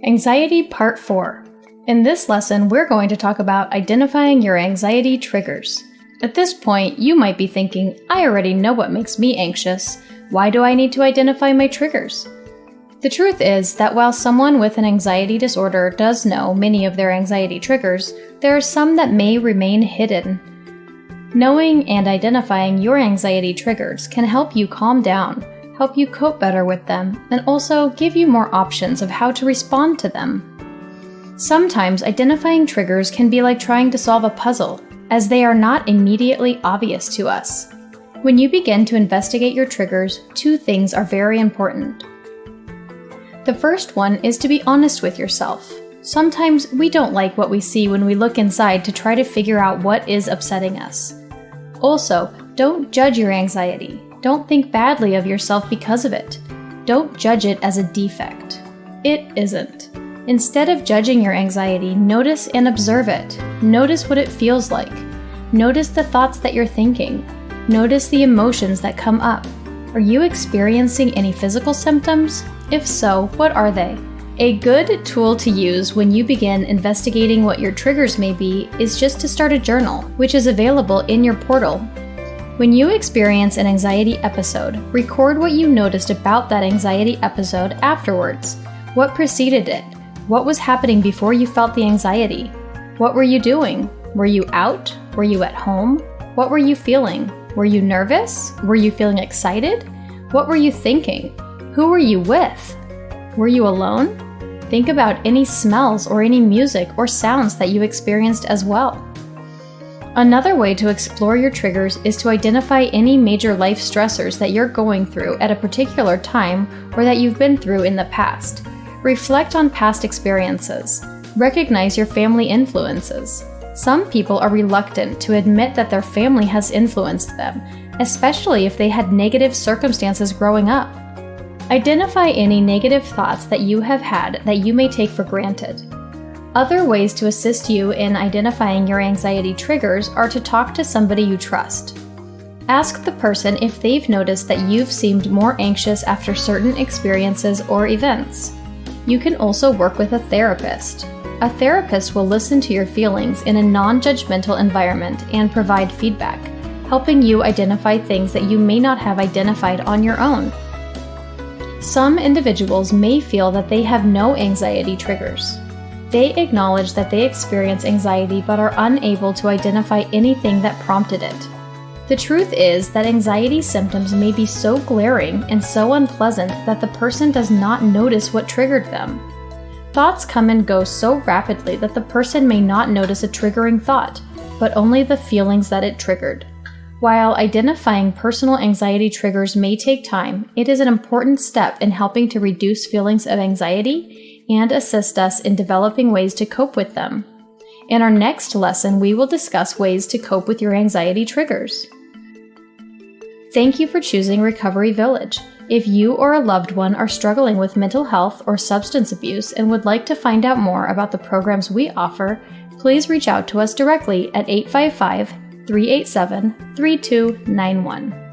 Anxiety Part 4. In this lesson, we're going to talk about identifying your anxiety triggers. At this point, you might be thinking, I already know what makes me anxious. Why do I need to identify my triggers? The truth is that while someone with an anxiety disorder does know many of their anxiety triggers, there are some that may remain hidden. Knowing and identifying your anxiety triggers can help you calm down, help you cope better with them, and also give you more options of how to respond to them. Sometimes identifying triggers can be like trying to solve a puzzle, as they are not immediately obvious to us. When you begin to investigate your triggers, two things are very important. The first one is to be honest with yourself. Sometimes we don't like what we see when we look inside to try to figure out what is upsetting us. Also, don't judge your anxiety. Don't think badly of yourself because of it. Don't judge it as a defect. It isn't. Instead of judging your anxiety, notice and observe it. Notice what it feels like. Notice the thoughts that you're thinking. Notice the emotions that come up. Are you experiencing any physical symptoms? If so, what are they? A good tool to use when you begin investigating what your triggers may be is just to start a journal, which is available in your portal. When you experience an anxiety episode, record what you noticed about that anxiety episode afterwards. What preceded it? What was happening before you felt the anxiety? What were you doing? Were you out? Were you at home? What were you feeling? Were you nervous? Were you feeling excited? What were you thinking? Who were you with? Were you alone? Think about any smells or any music or sounds that you experienced as well. Another way to explore your triggers is to identify any major life stressors that you're going through at a particular time or that you've been through in the past. Reflect on past experiences. Recognize your family influences. Some people are reluctant to admit that their family has influenced them, especially if they had negative circumstances growing up. Identify any negative thoughts that you have had that you may take for granted. Other ways to assist you in identifying your anxiety triggers are to talk to somebody you trust. Ask the person if they've noticed that you've seemed more anxious after certain experiences or events. You can also work with a therapist. A therapist will listen to your feelings in a non-judgmental environment and provide feedback, helping you identify things that you may not have identified on your own. Some individuals may feel that they have no anxiety triggers. They acknowledge that they experience anxiety but are unable to identify anything that prompted it. The truth is that anxiety symptoms may be so glaring and so unpleasant that the person does not notice what triggered them. Thoughts come and go so rapidly that the person may not notice a triggering thought, but only the feelings that it triggered. While identifying personal anxiety triggers may take time, it is an important step in helping to reduce feelings of anxiety and assist us in developing ways to cope with them. In our next lesson, we will discuss ways to cope with your anxiety triggers. Thank you for choosing Recovery Village. If you or a loved one are struggling with mental health or substance abuse and would like to find out more about the programs we offer, please reach out to us directly at 855-387-3291.